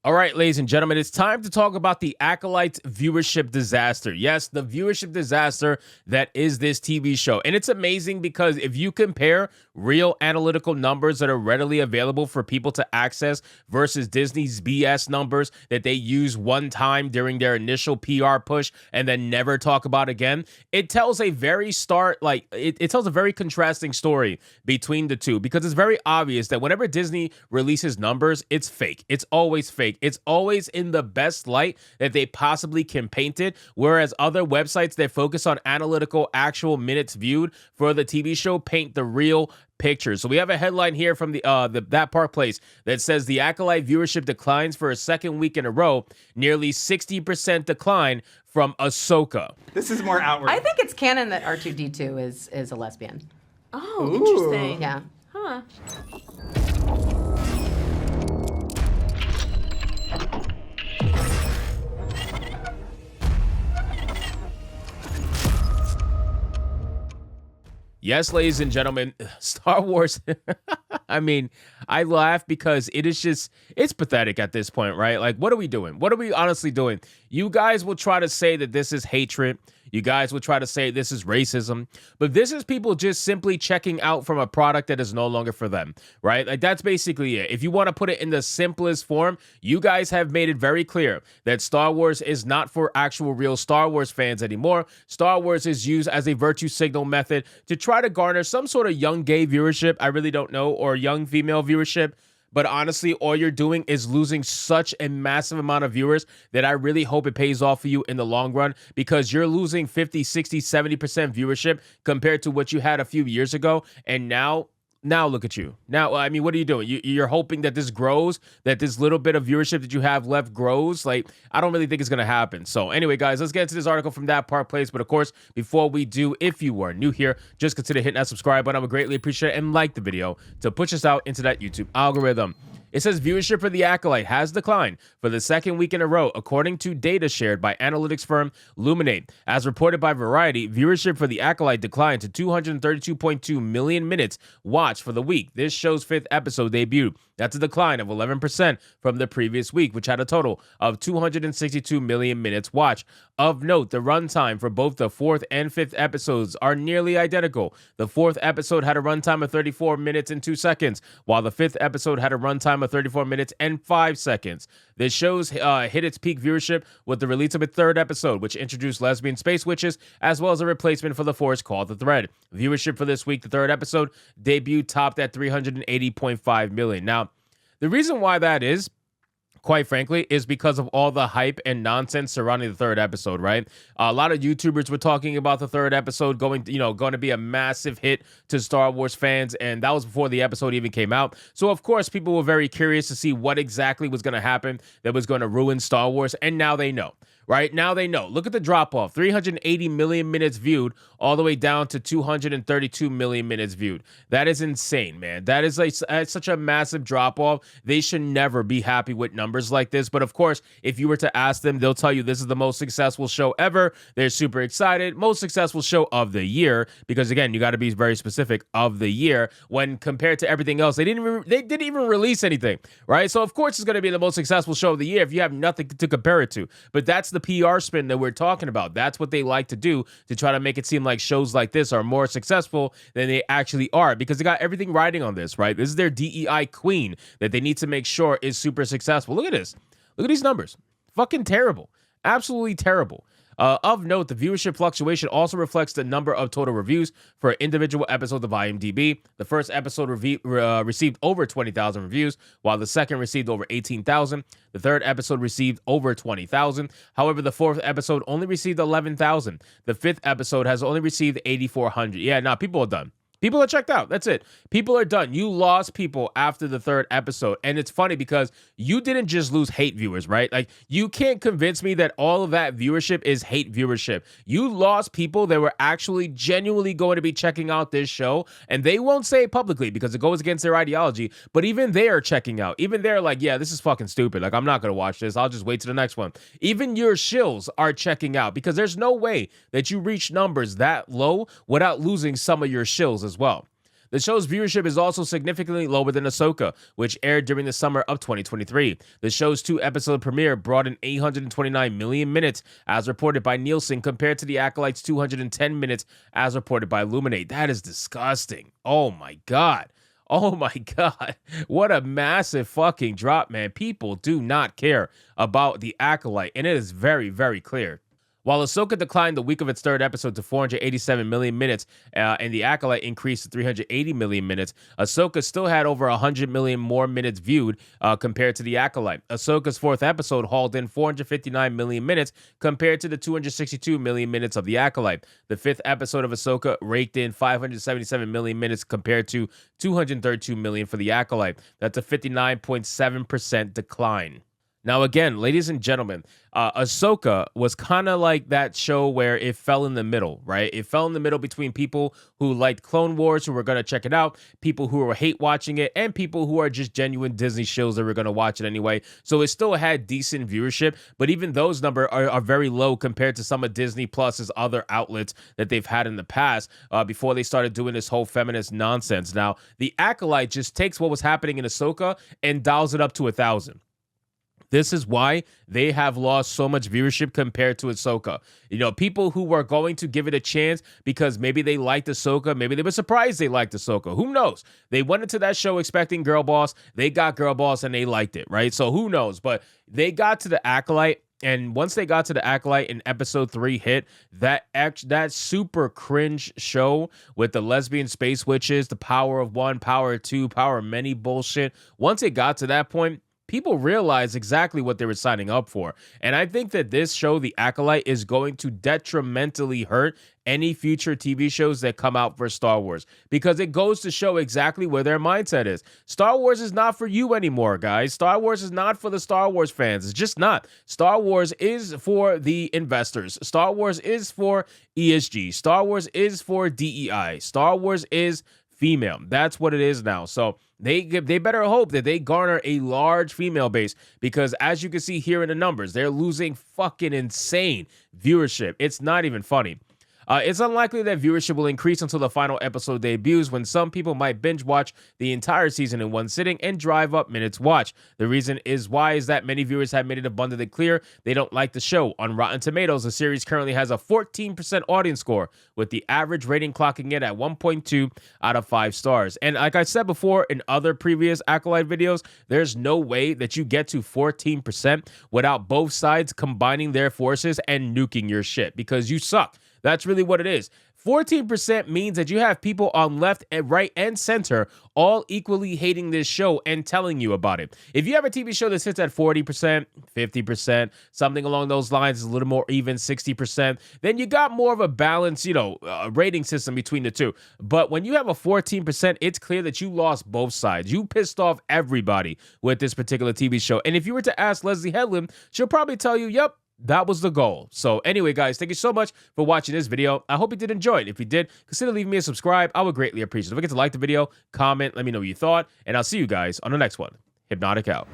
All right, ladies and gentlemen, it's time to talk about the Acolyte viewership disaster. Yes, the viewership disaster that is this TV show. And it's amazing because if you compare real analytical numbers that are readily available for people to access versus Disney's BS numbers that they use one time during their initial PR push and then never talk about again, it tells a very it tells a very contrasting story between the two, because it's very obvious that whenever Disney releases numbers, it's fake. It's always fake. It's always in the best light that they possibly can paint it, whereas other websites that focus on analytical actual minutes viewed for the TV show paint the real picture. So we have a headline here from That Park Place that says the Acolyte viewership declines for a second week in a row, nearly 60% decline from AHSOKA. This is more outward. I think it's canon that R2-D2 is a lesbian. Oh, Ooh. interesting. Yeah. Huh. Yes, ladies and gentlemen, Star Wars, I mean, I laugh because it's pathetic at this point, right? Like, what are we doing? What are we honestly doing? You guys will try to say that this is hatred. You guys will try to say this is racism, but this is people just simply checking out from a product that is no longer for them, right? Like, that's basically it. If you want to put it in the simplest form, you guys have made it very clear that Star Wars is not for actual real Star Wars fans anymore. Star Wars is used as a virtue signal method to try to garner some sort of young gay viewership, I really don't know, or young female viewership. But honestly, all you're doing is losing such a massive amount of viewers that I really hope it pays off for you in the long run, because you're losing 50, 60, 70% viewership compared to what you had a few years ago. And now look at you. Now, I mean, what are you doing? You're hoping that this grows, that this little bit of viewership that you have left grows. Like, I don't really think it's going to happen. So anyway, guys, let's get into this article from That Park Place. But of course, before we do, if you are new here, just consider hitting that subscribe button. I would greatly appreciate it, and like the video to push us out into that YouTube algorithm. It says viewership for the Acolyte has declined for the second week in a row, according to data shared by analytics firm Luminate. As reported by Variety, viewership for the Acolyte declined to 232.2 million minutes watched for the week. This show's fifth episode debuted. That's a decline of 11% from the previous week, which had a total of 262 million minutes watched. Of note, the runtime for both the fourth and fifth episodes are nearly identical. The fourth episode had a runtime of 34 minutes and 2 seconds, while the fifth episode had a runtime of 34 minutes and 5 seconds. The show's hit its peak viewership with the release of its third episode, which introduced lesbian space witches, as well as a replacement for the Force called The Thread. Viewership for this week, the third episode, debut topped at 380.5 million. Now, the reason why that is, quite frankly, is because of all the hype and nonsense surrounding the third episode, right? A lot of YouTubers were talking about the third episode going to be a massive hit to Star Wars fans, and that was before the episode even came out. So, of course, people were very curious to see what exactly was going to happen that was going to ruin Star Wars, and now they know. Right now they know. Look at the drop off. 380 million minutes viewed all the way down to 232 million minutes viewed. That is insane, man. That is such a massive drop off. They should never be happy with numbers like this. But of course, if you were to ask them, they'll tell you this is the most successful show ever. They're super excited. Most successful show of the year, because again, you got to be very specific, of the year, when compared to everything else. They didn't even release anything, right? So of course it's going to be the most successful show of the year if you have nothing to compare it to. But that's the PR spin that we're talking about. That's what they like to do, to try to make it seem like shows like this are more successful than they actually are, because they got everything riding on this, right? This is their DEI queen that they need to make sure is super successful. Look at this. Look at these numbers. Fucking terrible. Absolutely terrible. Of note, the viewership fluctuation also reflects the number of total reviews for individual episodes of IMDb. The first episode received over 20,000 reviews, while the second received over 18,000. The third episode received over 20,000. However, the fourth episode only received 11,000. The fifth episode has only received 8,400. Yeah, nah, people are done. People are checked out. That's it. People are done. You lost people after the third episode. And it's funny because you didn't just lose hate viewers, right? Like, you can't convince me that all of that viewership is hate viewership. You lost people that were actually genuinely going to be checking out this show. And they won't say it publicly because it goes against their ideology. But even they're checking out. Even they're like, yeah, this is fucking stupid. Like, I'm not going to watch this. I'll just wait to the next one. Even your shills are checking out, because there's no way that you reach numbers that low without losing some of your shills as well. The show's viewership is also significantly lower than Ahsoka, which aired during the summer of 2023. The show's 2-episode premiere brought in 829 million minutes, as reported by Nielsen, compared to the Acolyte's 210 minutes, as reported by Illuminate. That is disgusting. Oh my God. Oh my God. What a massive fucking drop, man. People do not care about the Acolyte, and it is very, very clear. While Ahsoka declined the week of its third episode to 487 million minutes, and the Acolyte increased to 380 million minutes, Ahsoka still had over 100 million more minutes viewed compared to the Acolyte. Ahsoka's fourth episode hauled in 459 million minutes compared to the 262 million minutes of the Acolyte. The fifth episode of Ahsoka raked in 577 million minutes compared to 232 million for the Acolyte. That's a 59.7% decline. Now, again, ladies and gentlemen, Ahsoka was kind of like that show where it fell in the middle, right? It fell in the middle between people who liked Clone Wars, who were going to check it out, people who were hate watching it, and people who are just genuine Disney shows that were going to watch it anyway. So it still had decent viewership, but even those numbers are very low compared to some of Disney Plus's other outlets that they've had in the past before they started doing this whole feminist nonsense. Now, the Acolyte just takes what was happening in Ahsoka and dials it up to 1,000. This is why they have lost so much viewership compared to Ahsoka. You know, people who were going to give it a chance because maybe they liked Ahsoka, maybe they were surprised they liked Ahsoka. Who knows? They went into that show expecting Girl Boss. They got Girl Boss and they liked it, right? So who knows? But they got to the Acolyte. And once they got to the Acolyte and episode 3 hit, that super cringe show with the lesbian space witches, the power of one, power of two, power of many bullshit. Once it got to that point, people realized exactly what they were signing up for. And I think that this show, The Acolyte, is going to detrimentally hurt any future TV shows that come out for Star Wars, because it goes to show exactly where their mindset is. Star Wars is not for you anymore, guys. Star Wars is not for the Star Wars fans. It's just not. Star Wars is for the investors. Star Wars is for ESG. Star Wars is for DEI. Star Wars is female. That's what it is now. So they better hope that they garner a large female base, because as you can see here in the numbers, they're losing fucking insane viewership. It's not even funny. It's unlikely that viewership will increase until the final episode debuts, when some people might binge watch the entire season in one sitting and drive up minutes watched. The reason is that many viewers have made it abundantly clear they don't like the show. On Rotten Tomatoes, the series currently has a 14% audience score, with the average rating clocking in at 1.2 out of 5 stars. And like I said before in other previous Acolyte videos, there's no way that you get to 14% without both sides combining their forces and nuking your shit, because you suck. That's really what it is. 14% means that you have people on left and right and center all equally hating this show and telling you about it. If you have a TV show that sits at 40%, 50%, something along those lines, is a little more even, 60%, then you got more of a balanced, rating system between the two. But when you have a 14%, it's clear that you lost both sides. You pissed off everybody with this particular TV show. And if you were to ask Leslie Headland, she'll probably tell you, yep, that was the goal. So anyway, guys, thank you so much for watching this video. I hope you did enjoy it. If you did, consider leaving me a subscribe. I would greatly appreciate it. Don't forget to like the video, comment, let me know what you thought, and I'll see you guys on the next one. Hypnotic out.